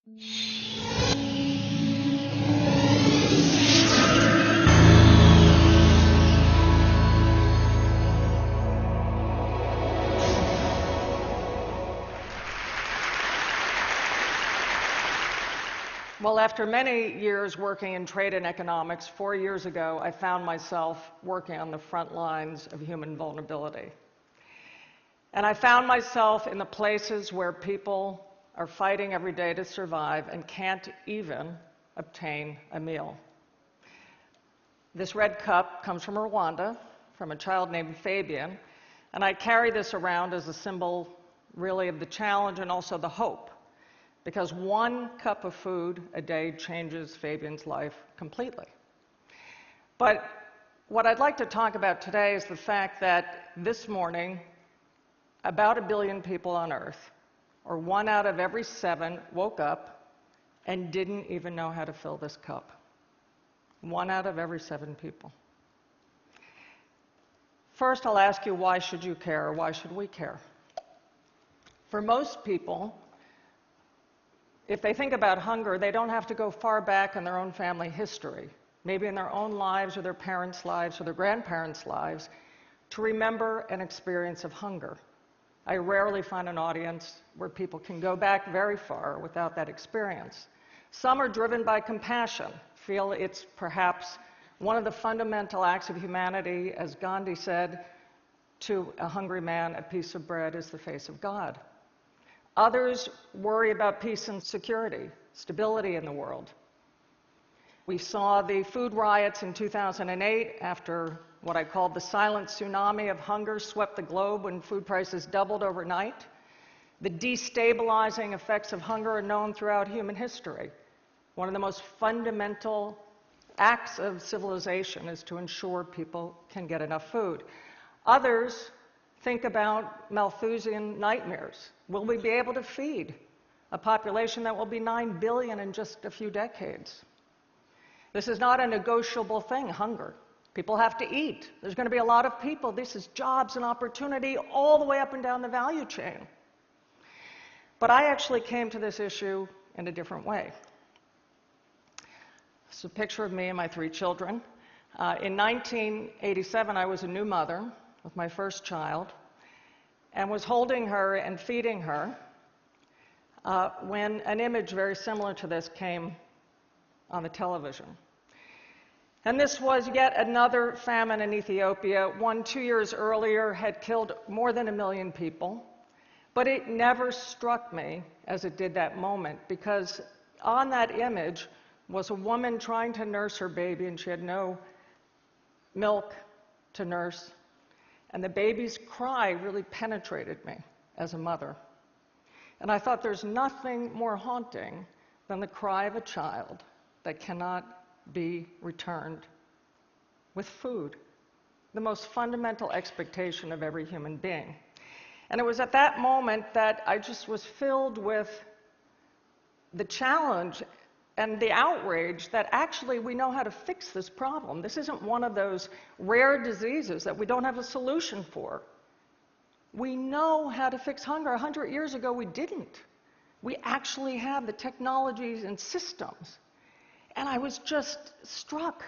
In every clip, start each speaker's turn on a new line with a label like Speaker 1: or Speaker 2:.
Speaker 1: Well, after many years working in trade and economics, 4 years ago, I found myself working on the front lines of human vulnerability. And I found myself in the places where people are fighting every day to survive and can't even obtain a meal. This red cup comes from Rwanda, from a child named Fabian, and I carry this around as a symbol, really, of the challenge and also the hope. Because 1 cup of food a day changes Fabian's life completely. But what I'd like to talk about today is the fact that this morning, about 1 billion people on Earth, or 1 out of every 7, woke up and didn't even know how to fill this cup. 1 out of every 7 people. First, I'll ask you, why should you care, or why should we care? For most people, if they think about hunger, they don't have to go far back in their own family history, maybe in their own lives or their parents' lives or their grandparents' lives, to remember an experience of hunger. I rarely find an audience where people can go back very far without that experience. Some are driven by compassion, feel it's perhaps one of the fundamental acts of humanity. As Gandhi said, to a hungry man, a piece of bread is the face of God. Others worry about peace and security, stability in the world. We saw the food riots in 2008 after what I called the silent tsunami of hunger swept the globe when food prices doubled overnight. The destabilizing effects of hunger are known throughout human history. One of the most fundamental acts of civilization is to ensure people can get enough food. Others think about Malthusian nightmares. Will we be able to feed a population that will be 9 billion in just a few decades? This is not a negotiable thing, hunger. People have to eat. There's going to be a lot of people. This is jobs and opportunity all the way up and down the value chain. But I actually came to this issue in a different way. This is a picture of me and my 3 children. In 1987, I was a new mother with my first child, and was holding her and feeding her when an image very similar to this came on the television. And this was yet another famine in Ethiopia. One 2 years earlier had killed more than 1 million people, but it never struck me as it did that moment, because on that image was a woman trying to nurse her baby, and she had no milk to nurse. And the baby's cry really penetrated me as a mother. And I thought, there's nothing more haunting than the cry of a child that cannot be returned with food, the most fundamental expectation of every human being. And it was at that moment that I just was filled with the challenge and the outrage that actually we know how to fix this problem. This isn't one of those rare diseases that we don't have a solution for. We know how to fix hunger. 100 years ago, we didn't. We actually have the technologies and systems. And I was just struck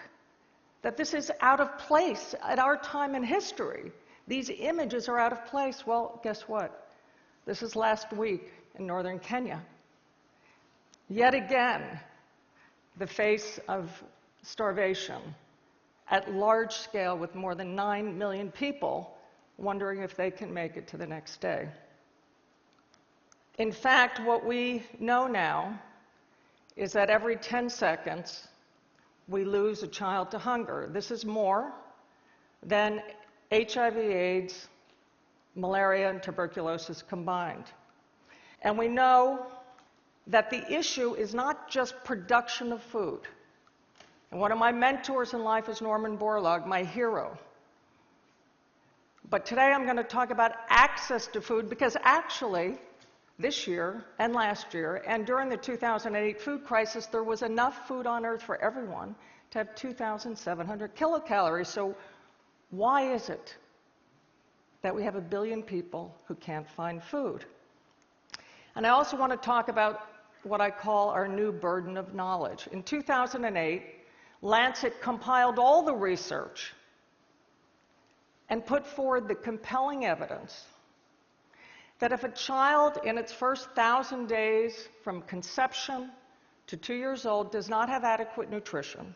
Speaker 1: that this is out of place at our time in history. These images are out of place. Well, guess what? This is last week in northern Kenya. Yet again, the face of starvation at large scale, with more than 9 million people wondering if they can make it to the next day. In fact, what we know now is that every 10 seconds we lose a child to hunger. This is more than HIV/AIDS, malaria, and tuberculosis combined. And we know that the issue is not just production of food. And one of my mentors in life is Norman Borlaug, my hero. But today I'm going to talk about access to food, because actually, this year and last year, and during the 2008 food crisis, there was enough food on Earth for everyone to have 2,700 kilocalories. So why is it that we have 1 billion people who can't find food? And I also want to talk about what I call our new burden of knowledge. In 2008, Lancet compiled all the research and put forward the compelling evidence that if a child in its first 1,000 days from conception to 2 years old does not have adequate nutrition,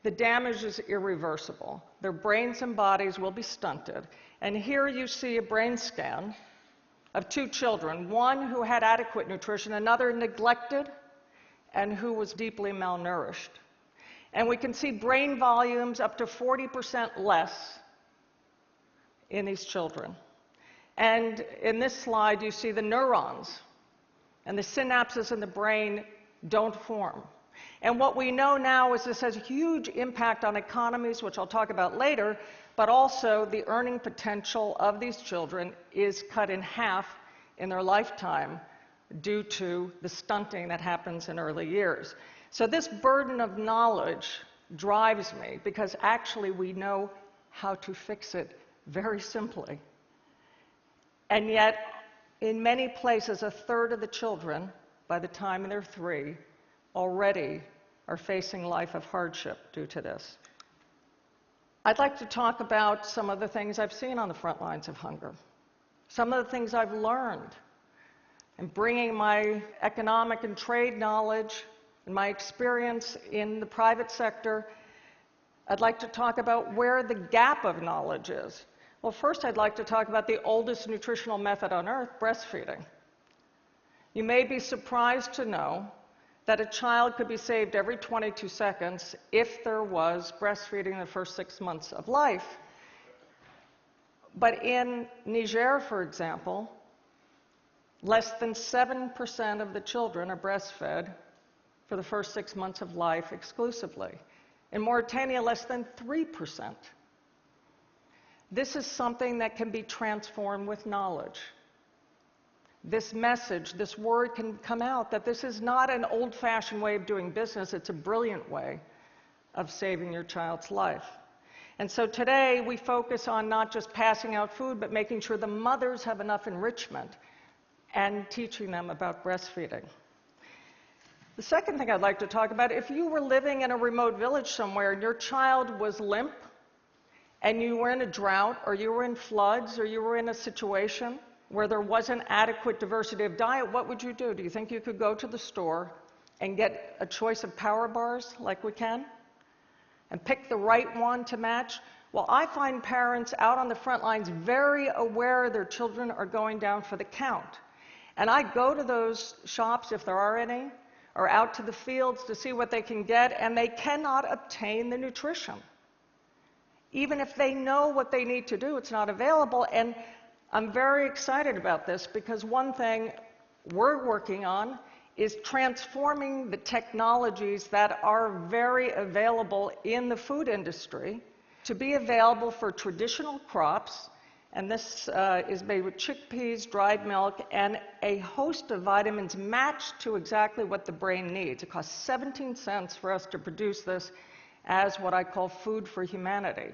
Speaker 1: the damage is irreversible. Their brains and bodies will be stunted. And here you see a brain scan of 2 children, one who had adequate nutrition, another neglected, and who was deeply malnourished. And we can see brain volumes up to 40% less in these children. And in this slide, you see the neurons, and the synapses in the brain don't form. And what we know now is this has a huge impact on economies, which I'll talk about later, but also the earning potential of these children is cut in half in their lifetime due to the stunting that happens in early years. So this burden of knowledge drives me because actually we know how to fix it very simply. And yet, in many places, a third of the children, by the time they're 3, already are facing life of hardship due to this. I'd like to talk about some of the things I've seen on the front lines of hunger, some of the things I've learned, and bringing my economic and trade knowledge and my experience in the private sector. I'd like to talk about where the gap of knowledge is. Well, first I'd like to talk about the oldest nutritional method on earth, breastfeeding. You may be surprised to know that a child could be saved every 22 seconds if there was breastfeeding in the first 6 months of life. But in Niger, for example, less than 7% of the children are breastfed for the first 6 months of life exclusively. In Mauritania, less than 3%. This is something that can be transformed with knowledge. This message, this word can come out that this is not an old-fashioned way of doing business, it's a brilliant way of saving your child's life. And so today we focus on not just passing out food, but making sure the mothers have enough enrichment and teaching them about breastfeeding. The second thing I'd like to talk about, if you were living in a remote village somewhere and your child was limp, and you were in a drought, or you were in floods, or you were in a situation where there wasn't adequate diversity of diet, what would you do? Do you think you could go to the store and get a choice of power bars like we can? And pick the right one to match? Well, I find parents out on the front lines very aware their children are going down for the count. And I go to those shops, if there are any, or out to the fields to see what they can get, and they cannot obtain the nutrition. Even if they know what they need to do, it's not available. And I'm very excited about this because one thing we're working on is transforming the technologies that are very available in the food industry to be available for traditional crops. And this is made with chickpeas, dried milk, and a host of vitamins matched to exactly what the brain needs. It costs 17 cents for us to produce this as what I call food for humanity.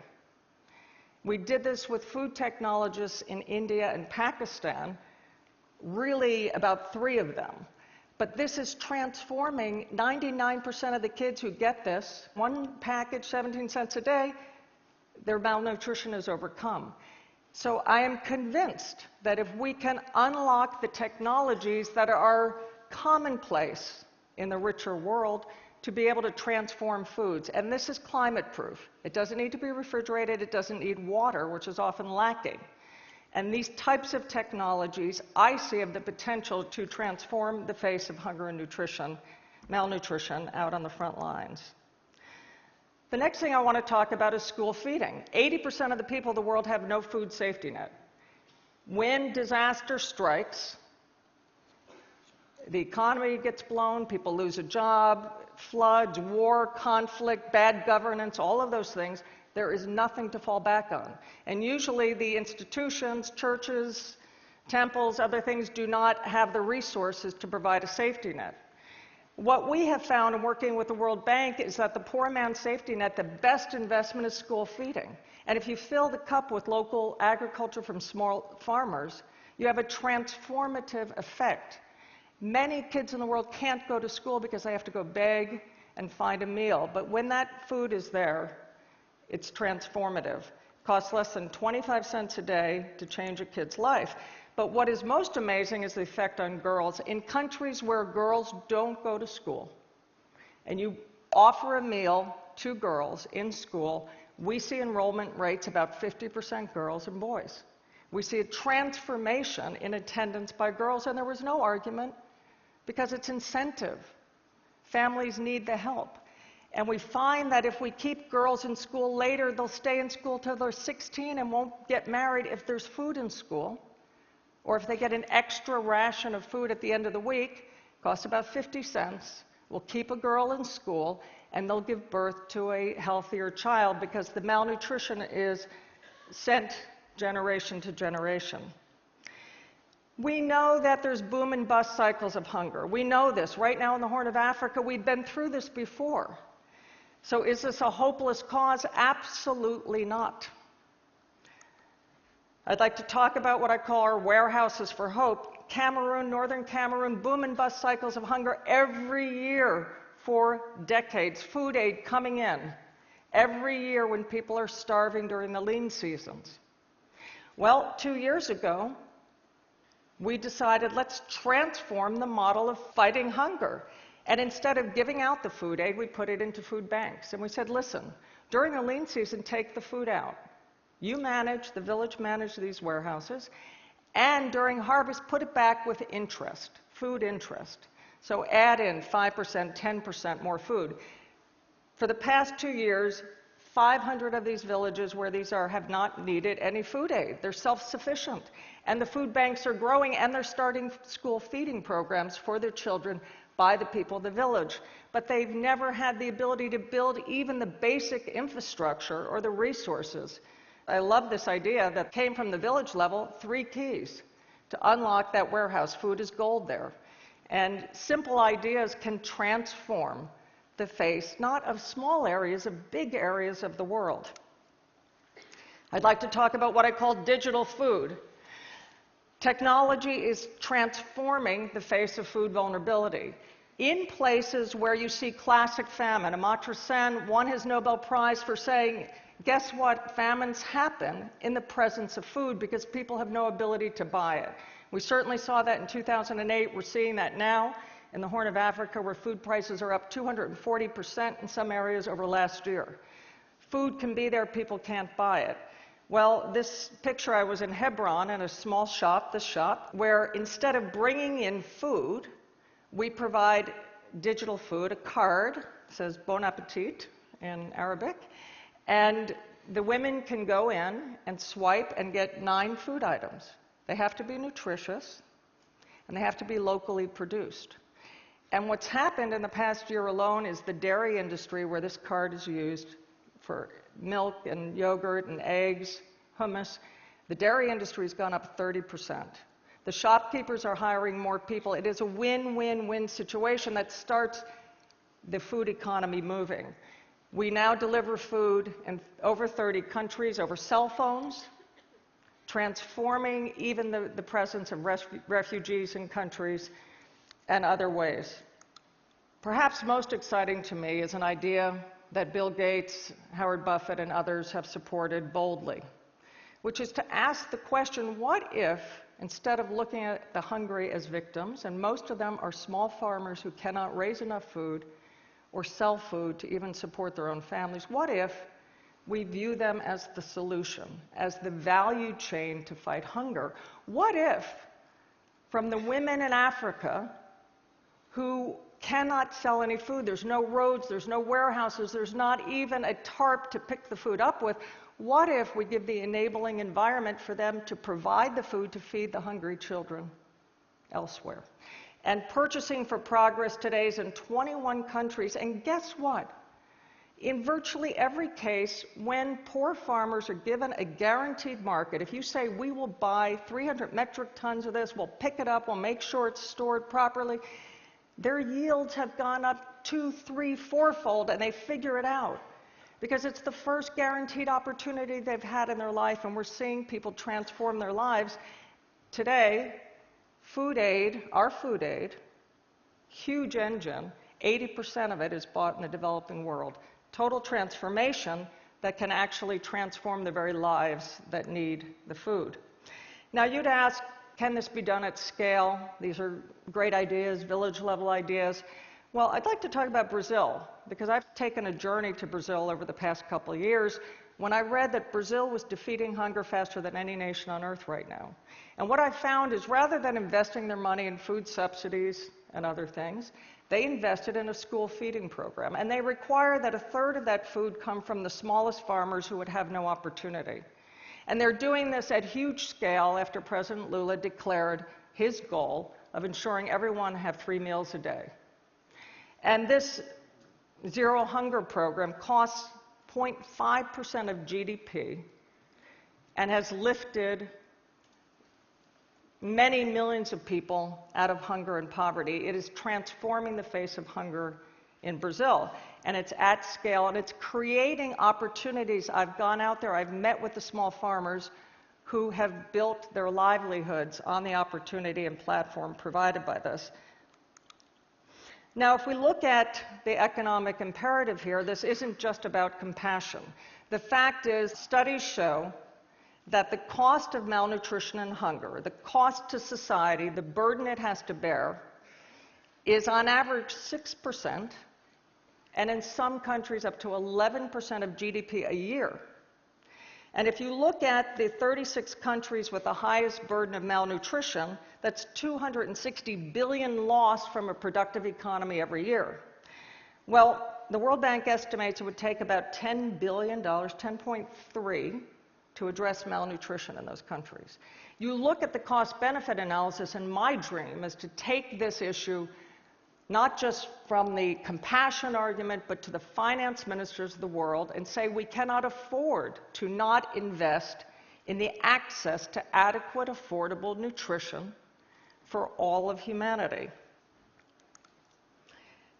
Speaker 1: We did this with food technologists in India and Pakistan, really about 3 of them. But this is transforming 99% of the kids who get this, one package, 17 cents a day, their malnutrition is overcome. So I am convinced that if we can unlock the technologies that are commonplace in the richer world, to be able to transform foods. And this is climate proof. It doesn't need to be refrigerated. It doesn't need water, which is often lacking. And these types of technologies, I see, have the potential to transform the face of hunger and malnutrition out on the front lines. The next thing I want to talk about is school feeding. 80% of the people of the world have no food safety net. When disaster strikes, the economy gets blown, people lose a job, floods, war, conflict, bad governance, all of those things, there is nothing to fall back on. And usually the institutions, churches, temples, other things do not have the resources to provide a safety net. What we have found in working with the World Bank is that the poor man's safety net, the best investment is school feeding. And if you fill the cup with local agriculture from small farmers, you have a transformative effect. Many kids in the world can't go to school because they have to go beg and find a meal. But when that food is there, it's transformative. It costs less than 25 cents a day to change a kid's life. But what is most amazing is the effect on girls. In countries where girls don't go to school, and you offer a meal to girls in school, we see enrollment rates about 50% girls and boys. We see a transformation in attendance by girls, and there was no argument because it's incentive. Families need the help. And we find that if we keep girls in school later, they'll stay in school till they're 16 and won't get married if there's food in school. Or if they get an extra ration of food at the end of the week, costs about 50 cents, we'll keep a girl in school and they'll give birth to a healthier child because the malnutrition is sent generation to generation. We know that there's boom and bust cycles of hunger. We know this. Right now in the Horn of Africa, we've been through this before. So is this a hopeless cause? Absolutely not. I'd like to talk about what I call our warehouses for hope. Cameroon, northern Cameroon, boom and bust cycles of hunger every year for decades. Food aid coming in every year when people are starving during the lean seasons. Well, 2 years ago, we decided let's transform the model of fighting hunger. And instead of giving out the food aid, we put it into food banks. And we said, listen, during the lean season, take the food out. You manage, the village managed these warehouses, and during harvest, put it back with interest, food interest. So add in 5%, 10% more food. For the past 2 years, 500 of these villages where these are have not needed any food aid. They're self-sufficient. And the food banks are growing, and they're starting school feeding programs for their children by the people of the village. But they've never had the ability to build even the basic infrastructure or the resources. I love this idea that came from the village level, 3 keys to unlock that warehouse. Food is gold there. And simple ideas can transform the face, not of small areas, of big areas of the world. I'd like to talk about what I call digital food. Technology is transforming the face of food vulnerability. In places where you see classic famine, Amartya Sen won his Nobel Prize for saying, guess what? Famines happen in the presence of food because people have no ability to buy it. We certainly saw that in 2008. We're seeing that now in the Horn of Africa, where food prices are up 240% in some areas over last year. Food can be there, people can't buy it. Well, this picture, I was in Hebron in a small shop, this shop, where instead of bringing in food, we provide digital food, a card, says Bon Appetit in Arabic, and the women can go in and swipe and get 9 food items. They have to be nutritious, and they have to be locally produced. And what's happened in the past year alone is the dairy industry, where this card is used for milk and yogurt and eggs, hummus, the dairy industry has gone up 30%. The shopkeepers are hiring more people. It is a win-win-win situation that starts the food economy moving. We now deliver food in over 30 countries over cell phones, transforming even the presence of refugees in countries and other ways. Perhaps most exciting to me is an idea that Bill Gates, Howard Buffett, and others have supported boldly, which is to ask the question, what if, instead of looking at the hungry as victims, and most of them are small farmers who cannot raise enough food or sell food to even support their own families, what if we view them as the solution, as the value chain to fight hunger? What if, from the women in Africa who cannot sell any food, there's no roads, there's no warehouses, there's not even a tarp to pick the food up with, what if we give the enabling environment for them to provide the food to feed the hungry children elsewhere? And Purchasing for Progress today is in 21 countries, and guess what? In virtually every case, when poor farmers are given a guaranteed market, if you say, we will buy 300 metric tons of this, we'll pick it up, we'll make sure it's stored properly, their yields have gone up 2, 3, 4-fold, and they figure it out. Because it's the first guaranteed opportunity they've had in their life, and we're seeing people transform their lives. Today, food aid, our food aid, huge engine, 80% of it is bought in the developing world. Total transformation that can actually transform the very lives that need the food. Now you'd ask, can this be done at scale? These are great ideas, village-level ideas. Well, I'd like to talk about Brazil, because I've taken a journey to Brazil over the past couple of years when I read that Brazil was defeating hunger faster than any nation on earth right now. And what I found is rather than investing their money in food subsidies and other things, they invested in a school feeding program. And they require that a third of that food come from the smallest farmers who would have no opportunity. And they're doing this at huge scale after President Lula declared his goal of ensuring everyone have 3 meals a day. And this Zero Hunger program costs 0.5% of GDP and has lifted many millions of people out of hunger and poverty. It is transforming the face of hunger in Brazil. And it's at scale, and it's creating opportunities. I've gone out there, I've met with the small farmers who have built their livelihoods on the opportunity and platform provided by this. Now, if we look at the economic imperative here, this isn't just about compassion. The fact is, studies show that the cost of malnutrition and hunger, the cost to society, the burden it has to bear, is on average 6%, and in some countries up to 11% of GDP a year. And if you look at the 36 countries with the highest burden of malnutrition, that's 260 billion lost from a productive economy every year. Well, the World Bank estimates it would take about $10 billion, 10.3, to address malnutrition in those countries. You look at the cost-benefit analysis, and my dream is to take this issue not just from the compassion argument, but to the finance ministers of the world and say we cannot afford to not invest in the access to adequate, affordable nutrition for all of humanity.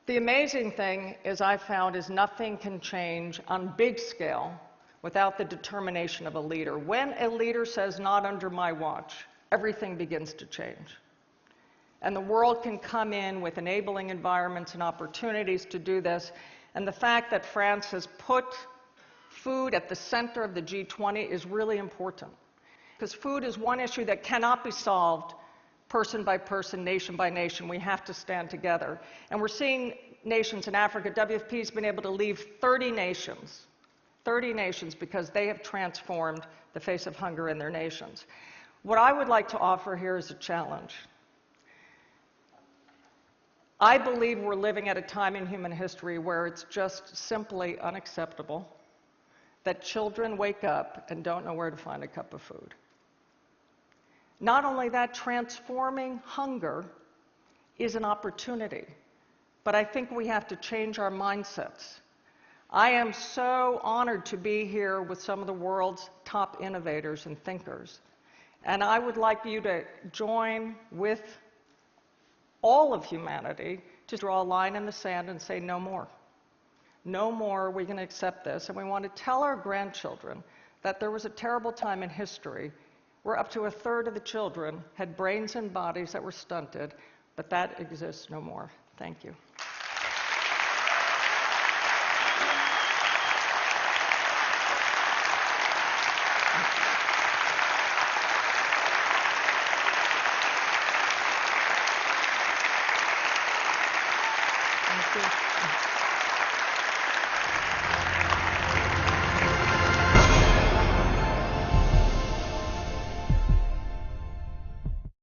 Speaker 1: The amazing thing, as I found, is nothing can change on big scale without the determination of a leader. When a leader says, "Not under my watch," everything begins to change. And the world can come in with enabling environments and opportunities to do this. And the fact that France has put food at the center of the G20 is really important. Because food is one issue that cannot be solved person by person, nation by nation. We have to stand together. And we're seeing nations in Africa. WFP has been able to leave 30 nations because they have transformed the face of hunger in their nations. What I would like to offer here is a challenge. I believe we're living at a time in human history where it's just simply unacceptable that children wake up and don't know where to find a cup of food. Not only that, transforming hunger is an opportunity, but I think we have to change our mindsets. I am so honored to be here with some of the world's top innovators and thinkers, and I would like you to join with all of humanity to draw a line in the sand and say no more. No more are we going to accept this. And we want to tell our grandchildren that there was a terrible time in history where up to a third of the children had brains and bodies that were stunted, but that exists no more. Thank you. Thank you.